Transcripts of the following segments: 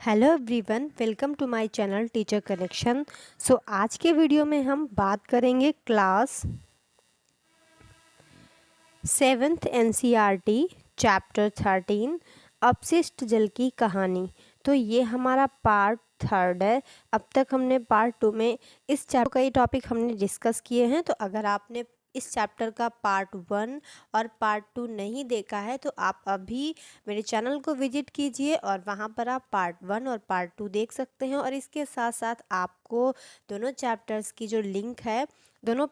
Hello everyone, welcome to my channel teacher connection. आज के video में हम बात करेंगे क्लास 7th एनसीईआरटी चैप्टर 13 अपशिष्ट जल की कहानी। तो ये हमारा पार्ट 3 है। अब तक हमने पार्ट 2 में इस चैप्टर कई टॉपिक हमने डिस्कस किए हैं। तो अगर आपने इस चैप्टर का पार्ट 1 और पार्ट 2 नहीं देखा है तो आप अभी मेरे चैनल को विजिट कीजिए और वहाँ पर आप पार्ट 1 और पार्ट 2 देख सकते हैं। और इसके साथ साथ आपको दोनों चैप्टर्स की जो लिंक है, दोनों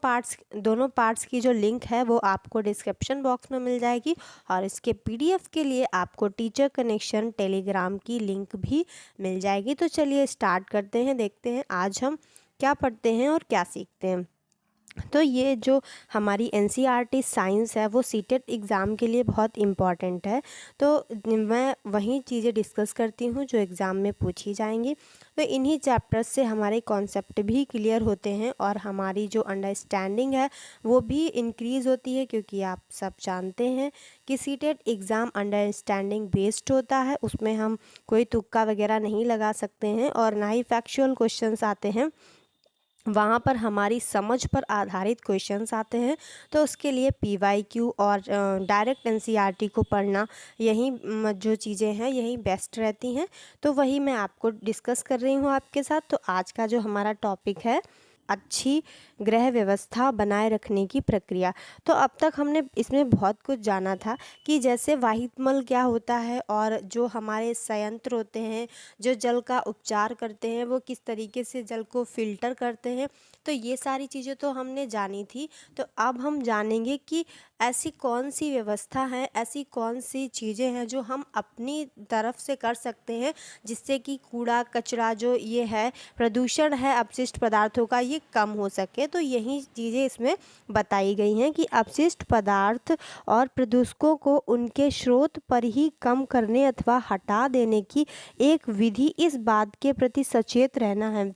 पार्ट्स की जो लिंक है वो आपको डिस्क्रिप्शन बॉक्स में मिल जाएगी। और इसके पीडीएफ के लिए आपको टीचर कनेक्शन टेलीग्राम की लिंक भी मिल जाएगी। तो चलिए स्टार्ट करते हैं, देखते हैं आज हम क्या पढ़ते हैं और क्या सीखते हैं। तो ये जो हमारी एनसीईआरटी साइंस है वो सीटेट एग्ज़ाम के लिए बहुत इम्पॉर्टेंट है। तो मैं वही चीज़ें डिस्कस करती हूँ जो एग्ज़ाम में पूछी जाएंगी। तो इन्हीं चैप्टर्स से हमारे कॉन्सेप्ट भी क्लियर होते हैं और हमारी जो अंडरस्टैंडिंग है वो भी इंक्रीज़ होती है, क्योंकि आप सब जानते हैं कि सीटेट एग्ज़ाम अंडरस्टैंडिंग बेस्ड होता है। उसमें हम कोई तुक्का वगैरह नहीं लगा सकते हैं और ना ही फैक्चुअल क्वेश्चंस आते हैं, वहाँ पर हमारी समझ पर आधारित क्वेश्चंस आते हैं। तो उसके लिए पीवाईक्यू और डायरेक्ट एनसीईआरटी को पढ़ना, यही जो चीज़ें हैं यही बेस्ट रहती हैं। तो वही मैं आपको डिस्कस कर रही हूँ आपके साथ। तो आज का जो हमारा टॉपिक है, अच्छी गृह व्यवस्था बनाए रखने की प्रक्रिया। तो अब तक हमने इसमें बहुत कुछ जाना था कि जैसे वाहितमल क्या होता है और जो हमारे संयंत्र होते हैं जो जल का उपचार करते हैं वो किस तरीके से जल को फिल्टर करते हैं। तो ये सारी चीज़ें तो हमने जानी थी। तो अब हम जानेंगे कि ऐसी कौन सी व्यवस्था है, ऐसी कौन सी चीज़ें हैं जो हम अपनी तरफ से कर सकते हैं जिससे कि कूड़ा कचरा जो ये है, प्रदूषण है अपशिष्ट पदार्थों का, ये कम हो सके। तो यही चीज़ें इसमें बताई गई हैं कि अपशिष्ट पदार्थ और प्रदूषकों को उनके स्रोत पर ही कम करने अथवा हटा देने की एक विधि इस बात के प्रति सचेत रहना है।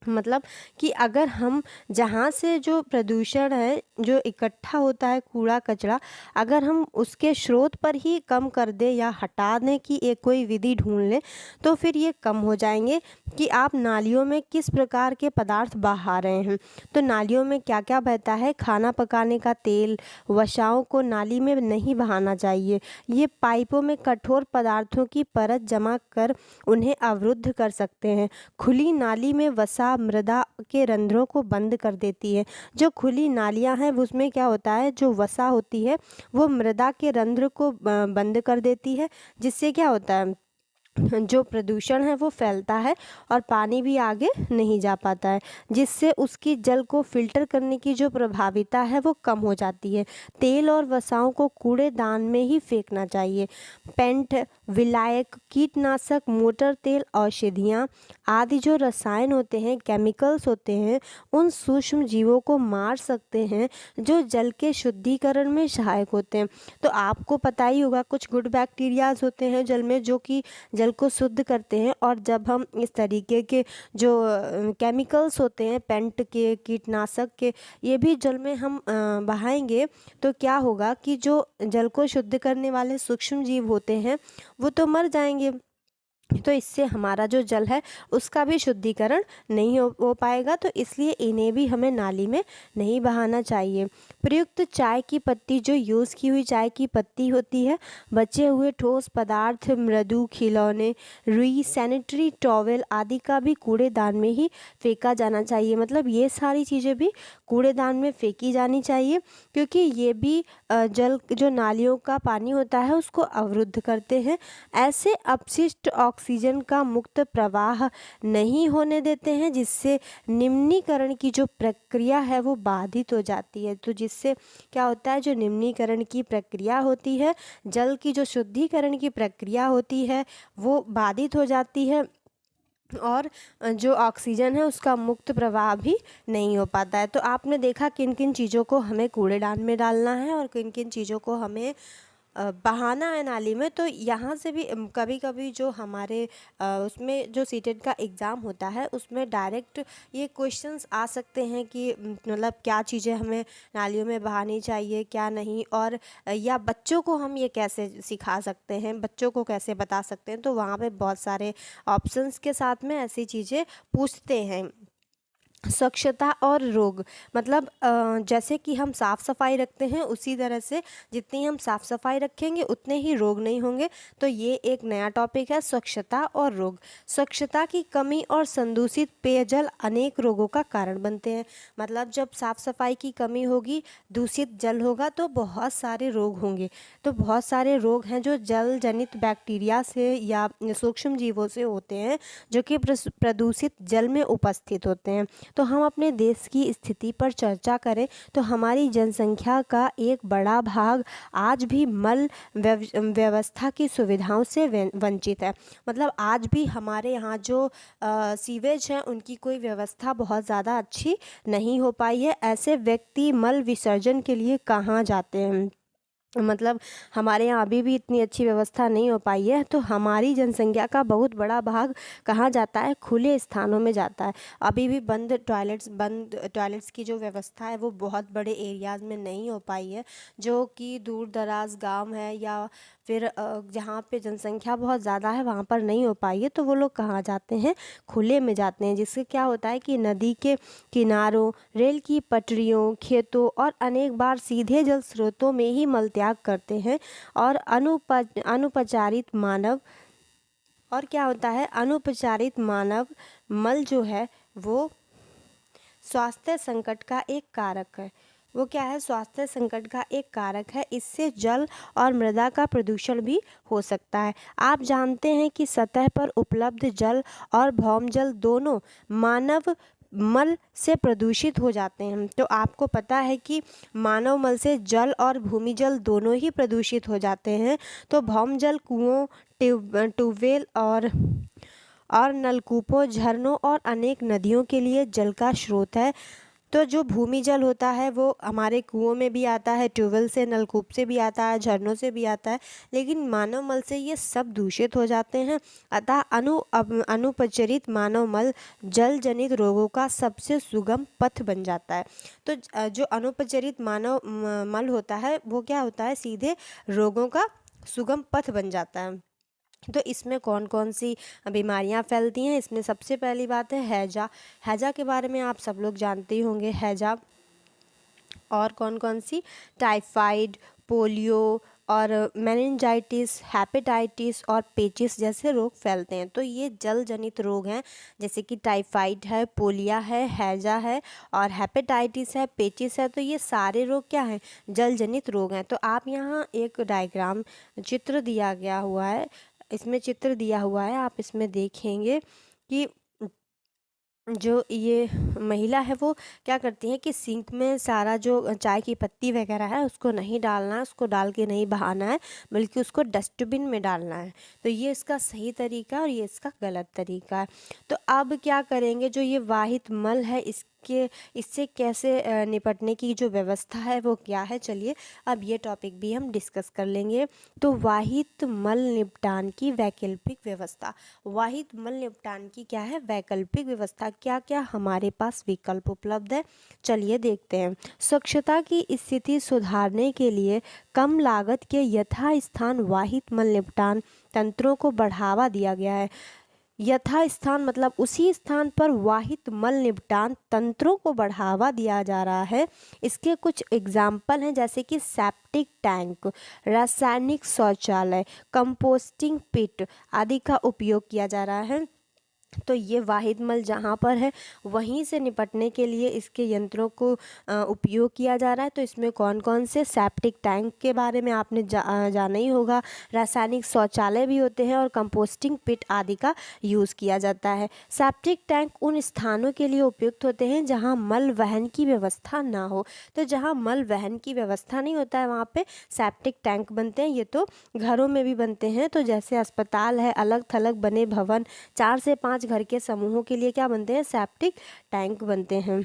मतलब कि अगर हम जहाँ से जो प्रदूषण है जो इकट्ठा होता है कूड़ा कचरा, अगर हम उसके स्रोत पर ही कम कर दें या हटाने की एक कोई विधि ढूंढ लें तो फिर ये कम हो जाएंगे। कि आप नालियों में किस प्रकार के पदार्थ बहा रहे हैं। तो नालियों में क्या क्या बहता है, खाना पकाने का तेल, वसाओं को नाली में नहीं बहाना चाहिए। ये पाइपों में कठोर पदार्थों की परत जमा कर उन्हें अवरुद्ध कर सकते हैं। खुली नाली में वसा मृदा के रंध्रों को बंद कर देती है। जो खुली नालियां हैं उसमें क्या होता है, जो वसा होती है वो मृदा के रंध्र को बंद कर देती है, जिससे क्या होता है, जो प्रदूषण है वो फैलता है और पानी भी आगे नहीं जा पाता है, जिससे उसकी जल को फिल्टर करने की जो प्रभाविता है वो कम हो जाती है। तेल और वसाओं को कूड़ेदान में ही फेंकना चाहिए। पेंट, विलायक, कीटनाशक, मोटर तेल, औषधियाँ आदि जो रसायन होते हैं, केमिकल्स होते हैं, उन सूक्ष्म जीवों को मार सकते हैं जो जल के शुद्धिकरण में सहायक होते हैं। तो आपको पता ही होगा कुछ गुड बैक्टीरियाज होते हैं जल में जो कि जल को शुद्ध करते हैं। और जब हम इस तरीके के जो केमिकल्स होते हैं, पेंट के, कीटनाशक के, ये भी जल में हम बहाएंगे तो क्या होगा कि जो जल को शुद्ध करने वाले सूक्ष्म जीव होते हैं वो तो मर जाएंगे। तो इससे हमारा जो जल है उसका भी शुद्धिकरण नहीं हो पाएगा। तो इसलिए इन्हें भी हमें नाली में नहीं बहाना चाहिए। प्रयुक्त चाय की पत्ती, जो यूज़ की हुई चाय की पत्ती होती है, बचे हुए ठोस पदार्थ, मृदु, खिलौने, रुई, सैनिटरी टॉवेल आदि का भी कूड़ेदान में ही फेंका जाना चाहिए। मतलब ये सारी चीज़ें भी कूड़ेदान में फेंकी जानी चाहिए, क्योंकि ये भी जल जो नालियों का पानी होता है उसको अवरुद्ध करते हैं। ऐसे अपशिष्ट ऑक्सीजन का मुक्त प्रवाह नहीं होने देते हैं, जिससे निम्नीकरण की जो प्रक्रिया है वो बाधित हो जाती है। तो जिससे क्या होता है, जो निम्नीकरण की प्रक्रिया होती है, जल की जो शुद्धिकरण की प्रक्रिया होती है वो बाधित हो जाती है और जो ऑक्सीजन है उसका मुक्त प्रवाह भी नहीं हो पाता है। तो आपने देखा किन किन चीज़ों को हमें कूड़ेदान में डालना है और किन किन चीज़ों को हमें बहाना है नाली में, तो यहाँ से भी कभी कभी जो हमारे उसमें जो सीटेट का एग्ज़ाम होता है उसमें डायरेक्ट ये क्वेश्चंस आ सकते हैं कि मतलब क्या चीज़ें हमें नालियों में बहानी चाहिए क्या नहीं, और या बच्चों को हम ये कैसे सिखा सकते हैं, बच्चों को कैसे बता सकते हैं। तो वहाँ पे बहुत सारे ऑप्शंस के साथ में ऐसी चीज़ें पूछते हैं। स्वच्छता और रोग, मतलब जैसे कि हम साफ़ सफाई रखते हैं उसी तरह से जितनी हम साफ़ सफाई रखेंगे उतने ही रोग नहीं होंगे। तो ये एक नया टॉपिक है, स्वच्छता और रोग। स्वच्छता की कमी और संदूषित पेयजल अनेक रोगों का कारण बनते हैं। मतलब जब साफ़ सफाई की कमी होगी, दूषित जल होगा, तो बहुत सारे रोग होंगे। तो बहुत सारे रोग हैं जो जल जनित बैक्टीरिया से या सूक्ष्म जीवों से होते हैं, जो कि प्रदूषित जल में उपस्थित होते हैं। तो हम अपने देश की स्थिति पर चर्चा करें तो हमारी जनसंख्या का एक बड़ा भाग आज भी मल व्यवस्था की सुविधाओं से वंचित है। मतलब आज भी हमारे यहाँ जो सीवेज हैं उनकी कोई व्यवस्था बहुत ज़्यादा अच्छी नहीं हो पाई है। ऐसे व्यक्ति मल विसर्जन के लिए कहाँ जाते हैं, मतलब हमारे यहाँ अभी भी इतनी अच्छी व्यवस्था नहीं हो पाई है। तो हमारी जनसंख्या का बहुत बड़ा भाग कहाँ जाता है, खुले स्थानों में जाता है। अभी भी बंद टॉयलेट्स की जो व्यवस्था है वो बहुत बड़े एरियाज़ में नहीं हो पाई है, जो कि दूर दराज गांव है या फिर जहाँ पे जनसंख्या बहुत ज़्यादा है वहाँ पर नहीं हो पाई है। तो वो लोग कहाँ जाते हैं, खुले में जाते हैं, जिससे क्या होता है कि नदी के किनारों, रेल की पटरियों, खेतों और अनेक बार सीधे जल स्रोतों में ही मल त्याग करते हैं। और अनुपचारित मानव और क्या होता है, अनुपचारित मानव मल जो है वो स्वास्थ्य संकट का एक कारक है। वो क्या है, स्वास्थ्य संकट का एक कारक है। इससे जल और मृदा का प्रदूषण भी हो सकता है। आप जानते हैं कि सतह पर उपलब्ध जल और भौम जल दोनों मानव मल से प्रदूषित हो जाते हैं। तो आपको पता है कि मानव मल से जल और भूमि जल दोनों ही प्रदूषित हो जाते हैं। तो भौम जल कुओं, ट्यूबवेल और नलकूपों, झरनों और अनेक नदियों के लिए जल का स्रोत है। तो जो भूमि जल होता है वो हमारे कुओं में भी आता है, ट्यूबवेल से, नलकूप से भी आता है, झरनों से भी आता है, लेकिन मानव मल से ये सब दूषित हो जाते हैं। अतः अनुपचरित मानव मल जल जनित रोगों का सबसे सुगम पथ बन जाता है। तो जो अनुपचरित मानव मल होता है वो क्या होता है, सीधे रोगों का सुगम पथ बन जाता है। तो इसमें कौन कौन सी बीमारियां फैलती हैं, इसमें सबसे पहली बात है हैजा। हैजा के बारे में आप सब लोग जानते ही होंगे, हैजा। और कौन कौन सी, टाइफाइड, पोलियो और मेनिंजाइटिस, हेपेटाइटिस और पेचिस जैसे रोग फैलते हैं। तो ये जल जनित रोग हैं, जैसे कि टाइफाइड है, पोलिया है, हैजा है और हेपेटाइटिस है, पेचिस है। तो ये सारे रोग क्या हैं, जल जनित रोग हैं। तो आप यहाँ एक डायग्राम चित्र दिया गया हुआ है, इसमें चित्र दिया हुआ है, आप इसमें देखेंगे कि जो ये महिला है वो क्या करती है कि सिंक में सारा जो चाय की पत्ती वगैरह है उसको नहीं डालना है, उसको डाल के नहीं बहाना है, बल्कि उसको डस्टबिन में डालना है। तो ये इसका सही तरीका है और ये इसका गलत तरीका है। तो अब क्या करेंगे, जो ये वाहित मल है इससे कैसे निपटने की जो व्यवस्था है वो क्या है, चलिए अब ये टॉपिक भी हम डिस्कस कर लेंगे। तो वाहित मल निपटान की वैकल्पिक व्यवस्था। वाहित मल निपटान की क्या है, वैकल्पिक व्यवस्था। क्या क्या हमारे पास विकल्प उपलब्ध है, चलिए देखते हैं। स्वच्छता की स्थिति सुधारने के लिए कम लागत के यथास्थान वाहित मल निपटान तंत्रों को बढ़ावा दिया गया है। यथास्थान मतलब उसी स्थान पर वाहित मल निपटान तंत्रों को बढ़ावा दिया जा रहा है। इसके कुछ एग्जाम्पल हैं, जैसे कि सेप्टिक टैंक, रासायनिक शौचालय, कंपोस्टिंग पिट आदि का उपयोग किया जा रहा है। तो ये वाहिद मल जहाँ पर है वहीं से निपटने के लिए इसके यंत्रों को उपयोग किया जा रहा है। तो इसमें कौन कौन से, सेप्टिक टैंक के बारे में आपने जाना ही होगा, रासायनिक शौचालय भी होते हैं और कंपोस्टिंग पिट आदि का यूज़ किया जाता है। सेप्टिक टैंक उन स्थानों के लिए उपयुक्त होते हैं जहाँ मल वहन की व्यवस्था ना हो। तो जहाँ मल वहन की व्यवस्था नहीं होता है वहाँ पे सेप्टिक टैंक बनते हैं। ये तो घरों में भी बनते हैं, तो जैसे अस्पताल है, अलग थलग बने भवन, 4 से 5 घर के समूहों के लिए क्या बनते हैं, सेप्टिक टैंक बनते हैं।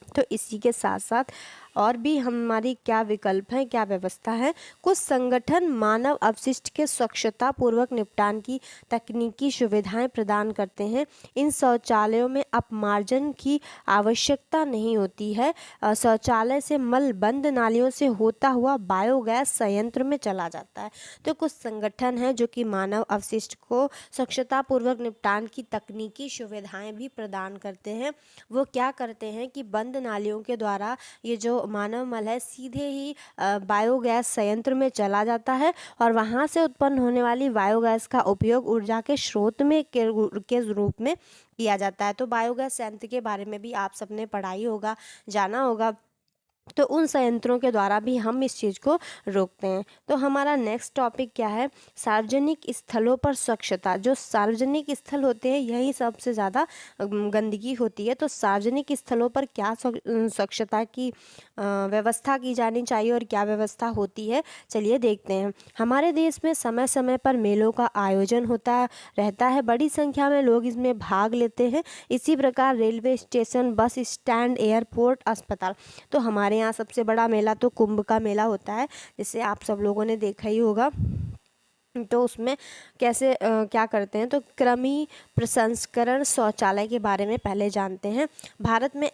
तो इसी के साथ साथ और भी हमारी क्या विकल्प हैं, क्या व्यवस्था है। कुछ संगठन मानव अपशिष्ट के स्वच्छता पूर्वक निपटान की तकनीकी सुविधाएं प्रदान करते हैं। इन शौचालयों में अपमार्जन की आवश्यकता नहीं होती है। शौचालय से मल बंद नालियों से होता हुआ बायोगैस संयंत्र में चला जाता है। तो कुछ संगठन हैं जो कि मानव अपशिष्ट को स्वच्छता पूर्वक निपटान की तकनीकी सुविधाएं भी प्रदान करते हैं। वो क्या करते हैं कि बंद नालियों के द्वारा ये जो मानव मल है सीधे ही बायोगैस संयंत्र में चला जाता है और वहाँ से उत्पन्न होने वाली बायोगैस का उपयोग ऊर्जा के स्रोत में के रूप में किया जाता है। तो बायोगैस संयंत्र के बारे में भी आप सबने पढ़ाई होगा, जाना होगा। तो उन संयंत्रों के द्वारा भी हम इस चीज़ को रोकते हैं। तो हमारा नेक्स्ट टॉपिक क्या है, सार्वजनिक स्थलों पर स्वच्छता। जो सार्वजनिक स्थल होते हैं यही सबसे ज़्यादा गंदगी होती है। तो सार्वजनिक स्थलों पर क्या स्वच्छता की व्यवस्था की जानी चाहिए और क्या व्यवस्था होती है, चलिए देखते हैं। हमारे देश में समय समय पर मेलों का आयोजन होता रहता है, बड़ी संख्या में लोग इसमें भाग लेते हैं। इसी प्रकार railway station, bus stand, airport, अस्पताल। तो हमारे यहाँ सबसे बड़ा मेला तो कुंभ का मेला होता है, जिसे आप सब लोगों ने देखा ही होगा। तो उसमें कैसे क्या करते हैं, तो कृमि प्रसंस्करण शौचालय के बारे में पहले जानते हैं। भारत में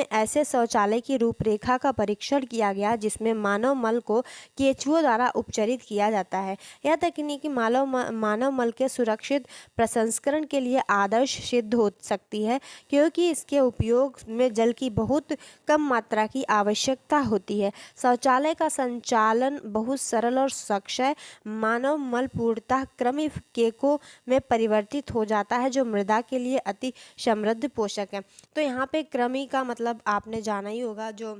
ऐसे शौचालय की रूपरेखा का परीक्षण किया गया जिसमें मानव मल को केंचुओं द्वारा उपचारित किया जाता है। यह तकनीक मानव मल के सुरक्षित प्रसंस्करण के लिए आदर्श सिद्ध हो सकती है, क्योंकि इसके उपयोग में जल की बहुत कम मात्रा की आवश्यकता होती है। शौचालय का संचालन बहुत सरल और स्वच्छ है। मानव मल पूर्णतः कृमि केकों में परिवर्तित हो जाता है, जो मृदा के लिए अति समृद्ध पोषक है। तो यहाँ पे कृमि का मतलब आपने जाना ही होगा। जो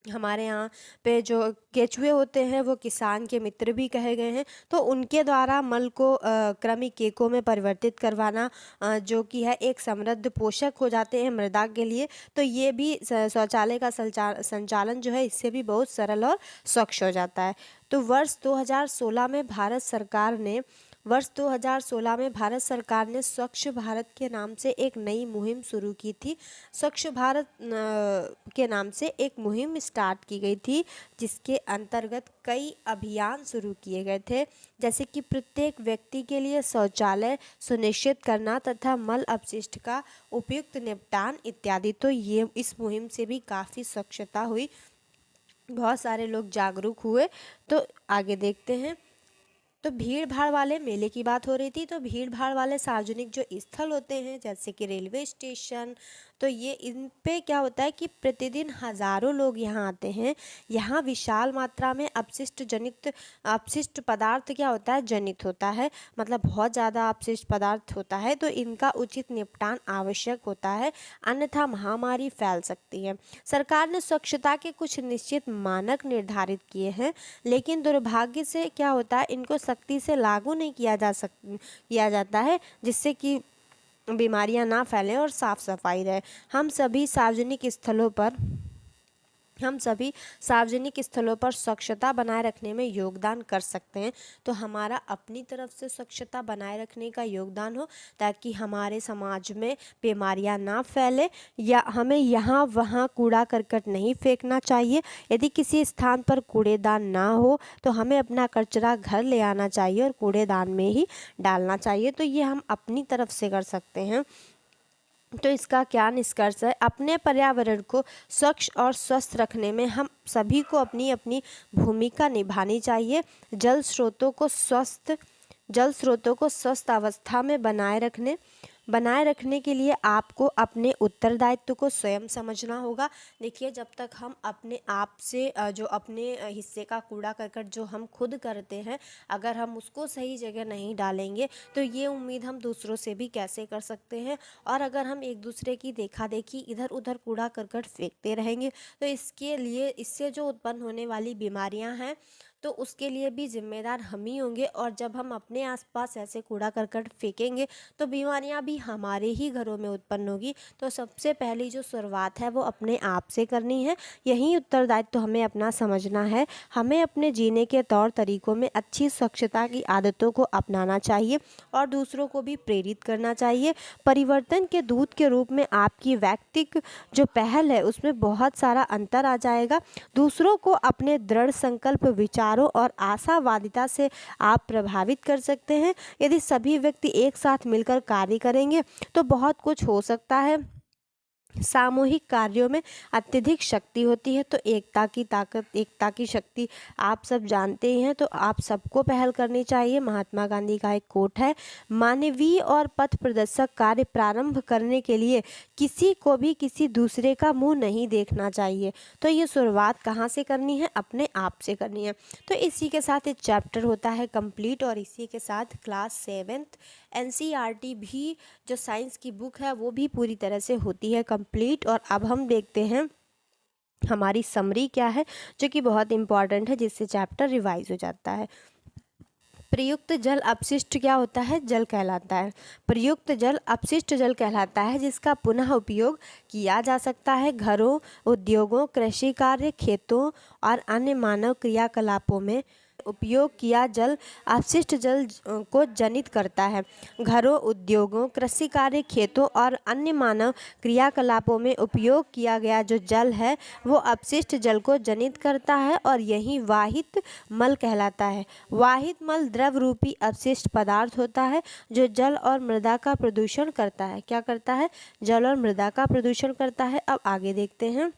हमारे यहाँ पे जो केचुए होते हैं वो किसान के मित्र भी कहे गए हैं। तो उनके द्वारा मल को कृमि केकों में परिवर्तित करवाना जो कि है एक समृद्ध पोषक हो जाते हैं मृदा के लिए। तो ये भी शौचालय का संचालन जो है इससे भी बहुत सरल और स्वच्छ हो जाता है। तो वर्ष 2016 में भारत सरकार ने स्वच्छ भारत के नाम से एक नई मुहिम शुरू की थी। स्वच्छ भारत के नाम से एक मुहिम स्टार्ट की गई थी, जिसके अंतर्गत कई अभियान शुरू किए गए थे, जैसे कि प्रत्येक व्यक्ति के लिए शौचालय सुनिश्चित करना तथा मल अपशिष्ट का उपयुक्त निपटान इत्यादि। तो ये इस मुहिम से भी काफ़ी स्वच्छता हुई, बहुत सारे लोग जागरूक हुए। तो आगे देखते हैं। तो भीड़ भाड़ वाले मेले की बात हो रही थी। तो भीड़ भाड़ वाले सार्वजनिक जो स्थल होते हैं जैसे कि रेलवे स्टेशन, तो ये इन पे क्या होता है कि प्रतिदिन हज़ारों लोग यहाँ आते हैं। यहाँ विशाल मात्रा में अपशिष्ट पदार्थ क्या होता है, जनित होता है, मतलब बहुत ज़्यादा अपशिष्ट पदार्थ होता है। तो इनका उचित निपटान आवश्यक होता है, अन्यथा महामारी फैल सकती है। सरकार ने स्वच्छता के कुछ निश्चित मानक निर्धारित किए हैं, लेकिन दुर्भाग्य से क्या होता है, इनको सख्ती से लागू नहीं किया जाता है, जिससे कि बीमारियां ना फैलें और साफ सफाई रहे। हम सभी सार्वजनिक स्थलों पर स्वच्छता बनाए रखने में योगदान कर सकते हैं। तो हमारा अपनी तरफ से स्वच्छता बनाए रखने का योगदान हो, ताकि हमारे समाज में बीमारियां ना फैले। या हमें यहाँ वहाँ कूड़ा करकट नहीं फेंकना चाहिए। यदि किसी स्थान पर कूड़ेदान ना हो तो हमें अपना कचरा घर ले आना चाहिए और कूड़ेदान में ही डालना चाहिए। तो ये हम अपनी तरफ से कर सकते हैं। तो इसका क्या निष्कर्ष है, अपने पर्यावरण को स्वच्छ और स्वस्थ रखने में हम सभी को अपनी अपनी भूमिका निभानी चाहिए। जल स्रोतों को स्वस्थ अवस्था में बनाए रखने के लिए आपको अपने उत्तरदायित्व को स्वयं समझना होगा। देखिए, जब तक हम अपने आप से जो अपने हिस्से का कूड़ा करकट जो हम खुद करते हैं, अगर हम उसको सही जगह नहीं डालेंगे तो ये उम्मीद हम दूसरों से भी कैसे कर सकते हैं। और अगर हम एक दूसरे की देखा देखी इधर उधर कूड़ा करकट फेंकते रहेंगे तो इससे जो उत्पन्न होने वाली बीमारियां हैं, तो उसके लिए भी जिम्मेदार हम ही होंगे। और जब हम अपने आसपास ऐसे कूड़ा करकट फेंकेंगे तो बीमारियां भी हमारे ही घरों में उत्पन्न होगी। तो सबसे पहली जो शुरुआत है वो अपने आप से करनी है। यही उत्तरदायित्व तो हमें अपना समझना है। हमें अपने जीने के तौर तरीकों में अच्छी स्वच्छता की आदतों को अपनाना चाहिए और दूसरों को भी प्रेरित करना चाहिए। परिवर्तन के दूत के रूप में आपकी वैयक्तिक जो पहल है उसमें बहुत सारा अंतर आ जाएगा। दूसरों को अपने दृढ़ संकल्प, विचारों और आशावादिता से आप प्रभावित कर सकते हैं। यदि सभी व्यक्ति एक साथ मिलकर कार्य करेंगे तो बहुत कुछ हो सकता है। सामूहिक कार्यों में अत्यधिक शक्ति होती है। तो एकता की ताकत, एकता की शक्ति आप सब जानते ही हैं। तो आप सबको पहल करनी चाहिए। महात्मा गांधी का एक कोट है, मानवीय और पथ प्रदर्शक कार्य प्रारंभ करने के लिए किसी को भी किसी दूसरे का मुंह नहीं देखना चाहिए। तो ये शुरुआत कहाँ से करनी है? अपने आप से करनी है। तो इसी के साथ एक चैप्टर होता है कंप्लीट और इसी के साथ क्लास 7th NCERT भी जो साइंस की बुक है वो भी पूरी तरह से होती है कंप्लीट। और अब हम देखते हैं हमारी समरी क्या है, जो कि बहुत इंपॉर्टेंट है, जिससे चैप्टर रिवाइज हो जाता है। प्रयुक्त जल अपशिष्ट क्या होता है? जल कहलाता है। प्रयुक्त जल अपशिष्ट जल कहलाता है जिसका पुनः उपयोग किया जा सकता है। घरों, उद्योगों, कृषि कार्य, खेतों और अन्य मानव क्रियाकलापों में उपयोग किया जल अपशिष्ट जल को जनित करता है। घरों, उद्योगों, कृषि कार्य, खेतों और अन्य मानव क्रियाकलापों में उपयोग किया गया जो जल है वो अपशिष्ट जल को जनित करता है और यही वाहित मल कहलाता है। वाहित मल द्रव रूपी अपशिष्ट पदार्थ होता है जो जल और मृदा का प्रदूषण करता है। क्या करता है? जल और मृदा का प्रदूषण करता है। अब आगे देखते हैं।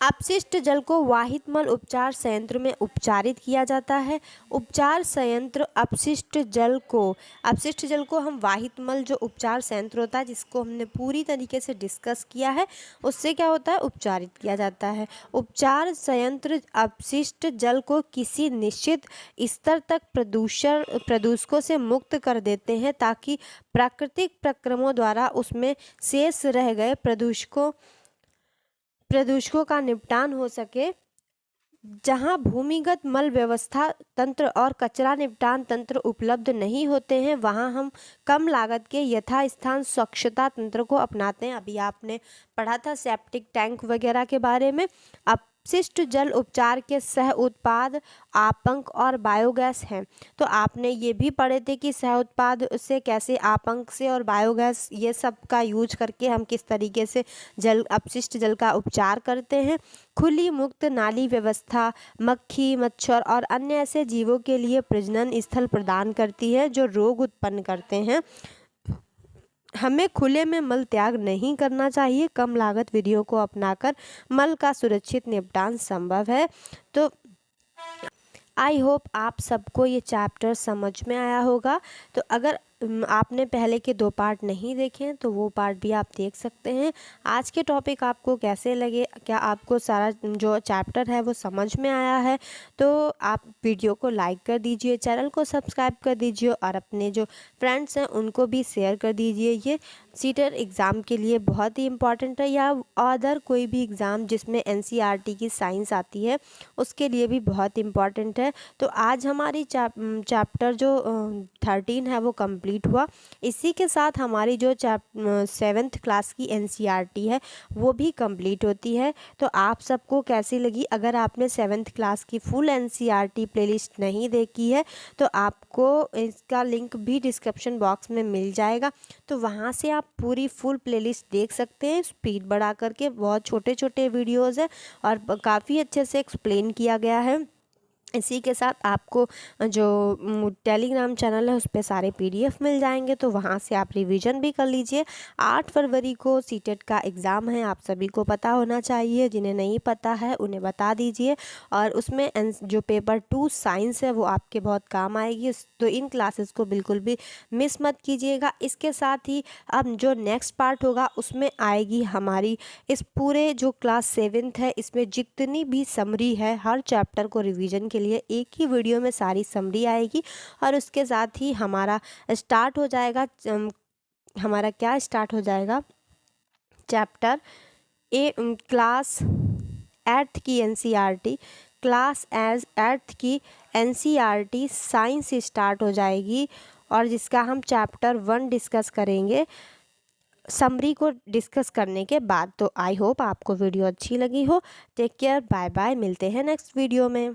अपशिष्ट जल को वाहित मल उपचार संयंत्र में उपचारित किया जाता है। उपचार संयंत्र अपशिष्ट जल को हम वाहित मल जो उपचार संयंत्र होता है जिसको हमने पूरी तरीके से डिस्कस किया है, उससे क्या होता है? उपचारित किया जाता है। उपचार संयंत्र अपशिष्ट जल को किसी निश्चित स्तर तक प्रदूषकों से मुक्त कर देते हैं ताकि प्राकृतिक प्रक्रमों द्वारा उसमें शेष रह गए प्रदूषकों का निपटान हो सके। जहां भूमिगत मल व्यवस्था तंत्र और कचरा निपटान तंत्र उपलब्ध नहीं होते हैं वहां हम कम लागत के यथास्थान स्वच्छता तंत्र को अपनाते हैं। अभी आपने पढ़ा था सेप्टिक टैंक वगैरह के बारे में। अपशिष्ट जल उपचार के सह उत्पाद आपंक और बायोगैस हैं। तो आपने ये भी पढ़े थे कि सह उत्पाद से कैसे आपंक से और बायोगैस ये सब का यूज करके हम किस तरीके से अपशिष्ट जल का उपचार करते हैं। खुली मुक्त नाली व्यवस्था मक्खी, मच्छर और अन्य ऐसे जीवों के लिए प्रजनन स्थल प्रदान करती है जो रोग उत्पन्न करते हैं। हमें खुले में मल त्याग नहीं करना चाहिए। कम लागत विधियों को अपनाकर मल का सुरक्षित निपटान संभव है। तो आई होप आप सबको ये चैप्टर समझ में आया होगा। तो अगर आपने पहले के 2 पार्ट नहीं देखे हैं तो वो पार्ट भी आप देख सकते हैं। आज के टॉपिक आपको कैसे लगे? क्या आपको सारा जो चैप्टर है वो समझ में आया है? तो आप वीडियो को लाइक कर दीजिए, चैनल को सब्सक्राइब कर दीजिए और अपने जो फ्रेंड्स हैं उनको भी शेयर कर दीजिए। ये सीटर एग्ज़ाम के लिए बहुत ही इम्पॉर्टेंट है, या अदर कोई भी एग्ज़ाम जिसमें NCERT की साइंस आती है उसके लिए भी बहुत इम्पॉर्टेंट है। तो आज हमारी चैप्टर जो 13 है वो कंप्लीट हुआ। इसी के साथ हमारी जो 7th क्लास की NCERT है वो भी कंप्लीट होती है। तो आप सबको कैसी लगी? अगर आपने 7th क्लास की फुल NCERT प्लेलिस्ट नहीं देखी है तो आपको इसका लिंक भी डिस्क्रिप्शन बॉक्स में मिल जाएगा। तो वहाँ से आप पूरी फुल प्लेलिस्ट देख सकते हैं स्पीड बढ़ा करके। बहुत छोटे छोटे वीडियोज़ हैं और काफ़ी अच्छे से एक्सप्लेन किया गया है। इसी के साथ आपको जो टेलीग्राम चैनल है उस पर सारे PDF मिल जाएंगे, तो वहाँ से आप रिवीजन भी कर लीजिए। 8 फरवरी को सीटेट का एग्ज़ाम है, आप सभी को पता होना चाहिए। जिन्हें नहीं पता है उन्हें बता दीजिए। और उसमें जो पेपर 2 साइंस है वो आपके बहुत काम आएगी। तो इन क्लासेस को बिल्कुल भी मिस मत कीजिएगा। इसके साथ ही अब जो नेक्स्ट पार्ट होगा उसमें आएगी हमारी इस पूरे जो क्लास 7th है इसमें जितनी भी समरी है हर चैप्टर को रिवीजन के लिए एक ही वीडियो में सारी समरी आएगी। और उसके साथ ही हमारा स्टार्ट हो जाएगा, हमारा क्या स्टार्ट हो जाएगा? चैप्टर क्लास 8th की NCERT क्लास एज 8th की NCERT साइंस स्टार्ट हो जाएगी और जिसका हम चैप्टर 1 डिस्कस करेंगे समरी को डिस्कस करने के बाद। तो आई होप आपको वीडियो अच्छी लगी हो। टेक केयर, बाय बाय, मिलते हैं नेक्स्ट वीडियो में।